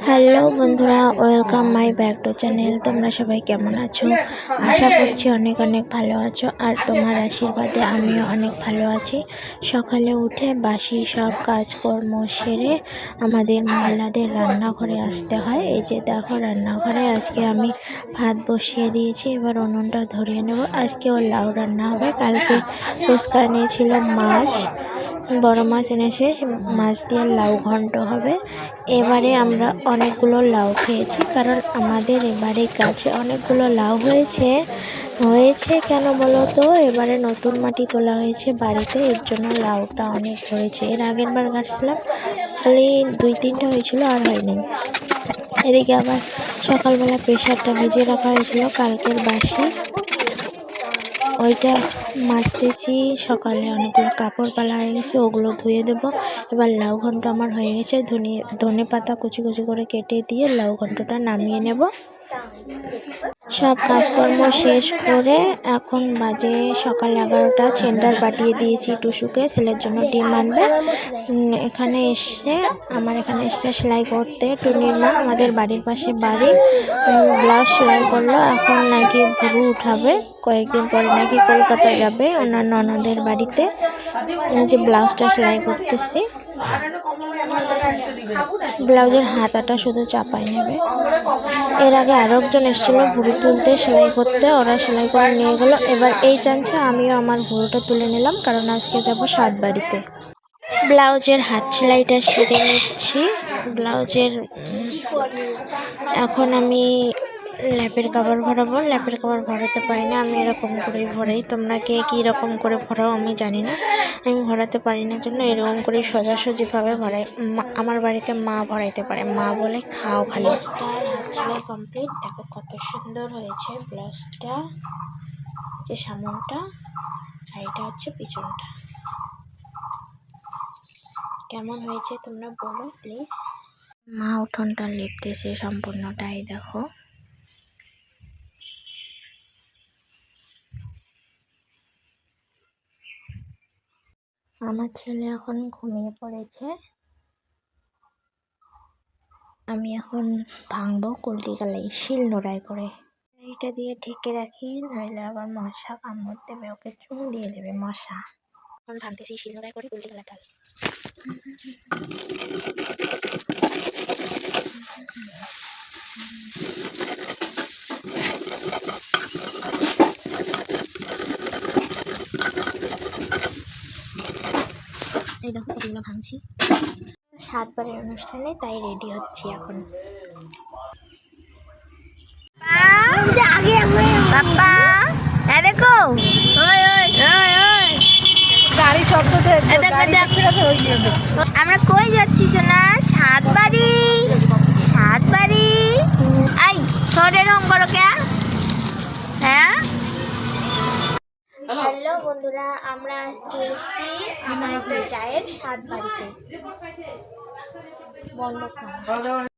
Hello বন্ধুরা, welcome my back to channel. তোমরা সবাই কেমন আছো? আশা করছি অনেক অনেক ভালো আছো, আর তোমার আশীর্বাদে আমিও অনেক ভালো আছি। সকালে উঠে বাসি সব কাজকর্ম সেরে আমাদের মহিলাদের রান্নাঘরে আসতে হয়। এই যে দেখো, রান্নাঘরে আজকে আমি ভাত বসিয়ে দিয়েছি। এবার উনুনটা ধরিয়ে নেব। আজকে ওর লাউ রান্না হবে। কালকে ফুচকা নিয়েছিল মাছ, বড় মাছ এনেছে, মাছ দিয়ে লাউ ঘন্ট হবে। এবারে আমরা অনেকগুলো লাউ খেয়েছি, কারণ আমাদের এবারে গাছে অনেকগুলো লাউ হয়েছে কেন বলো তো, এবারে নতুন মাটি তোলা হয়েছে বাড়িতে, এর জন্য লাউটা অনেক হয়েছে। এর আগের বার গাছছিলাম খালি 2-3টা হয়েছিল, আর হয়নি। এদিকে আবার সকালবেলা প্রেসারটা ভিজিয়ে রাখা হয়েছিল কালকের বাসি, ওইটা মাজতেছি। সকালে অনেকগুলো কাপড় পালা হয়ে গেছে, ওগুলো ধুয়ে দেবো। এবার লাউ ঘন্ট আমার হয়ে গেছে। ধনে পাতা কুচি কুচি করে কেটে দিয়ে লাউ ঘন্টটা নামিয়ে নেব। সব কাজকর্ম শেষ করে এখন বাজে সকাল 11টা। সেন্টার পাঠিয়ে দিয়েছি টুসুকে, ছেলের জন্য ডিম আনবে। এখানে এসছে সেলাই করতে টুনির মা, আমাদের বাড়ির পাশে বাড়ি। ব্লাউজ সেলাই করলো, এখন নাকি ভুরু উঠাবে। কয়েকদিন পরে নাকি কলকাতা যাবে ওনার ননদের বাড়িতে। যে ব্লাউজটা সেলাই করতেছি, ব্লাউজের হাতাটা শুধু চাপাই নেবে। এর আগে আরো একজন এসেছিল ভুরু তুলতে, সেলাই করতে, ওরা সেলাই করে নিয়ে গেল। এবার এই চান্সে আমিও আমার ভুরুটা তুলে নিলাম, কারণ আজকে যাব সাত বাড়িতে। ব্লাউজের হাত সেলাইটা সেরে নিচ্ছি। এখন আমি ল্যাপের কভার ভরাবো। ল্যাপের কভার ভরাতে পারি না, আমি এরকম করেই ভরাই। তোমরা কে কী রকম করে ভরাও আমি জানি না, আমি ভরাতে পারি না, জন্য এরকম করে সোজাসুজিভাবে ভরাই। আমার বাড়িতে মা ভরাইতে পারে, মা বলে খাও খালি। হাত সেলাই কমপ্লিট। দেখো কত সুন্দর হয়েছে ব্লাউজটা, যে সামনটা, আর এটা হচ্ছে পিছনটা। কেমন হয়েছে তোমরা বলো প্লিজ। মা উঠোনটা লেপতেছে সম্পূর্ণটাই, দেখো। আমার ছেলে এখন ঘুমিয়ে পড়েছে। আমি এখন ভাঙবো কুলটি গালাই শিল নোড়াই করে। এইটা দিয়ে ঢেকে রাখি, নইলে আবার মশা কামড় দেবে, ওকে চুন দিয়ে দেবে মশা। এখন ভাঙতেছি শিল নোড়াই করে কুলটি গালাটা। এই দেখো কতগুলো ভাঙছি। 7 বারের অনুষ্ঠানে, তাই রেডি হচ্ছি এখন। দেখো গাড়ি শব্দ, আমরা কই যাচ্ছি সোনা? 7 বাড়ি। আই সরে রং করো কে? হ্যাঁ, হ্যালো বন্ধুরা, আমরা আজকে এসেছি আমার একটা জায়ের 7 বাড়িতে। বন্ধ।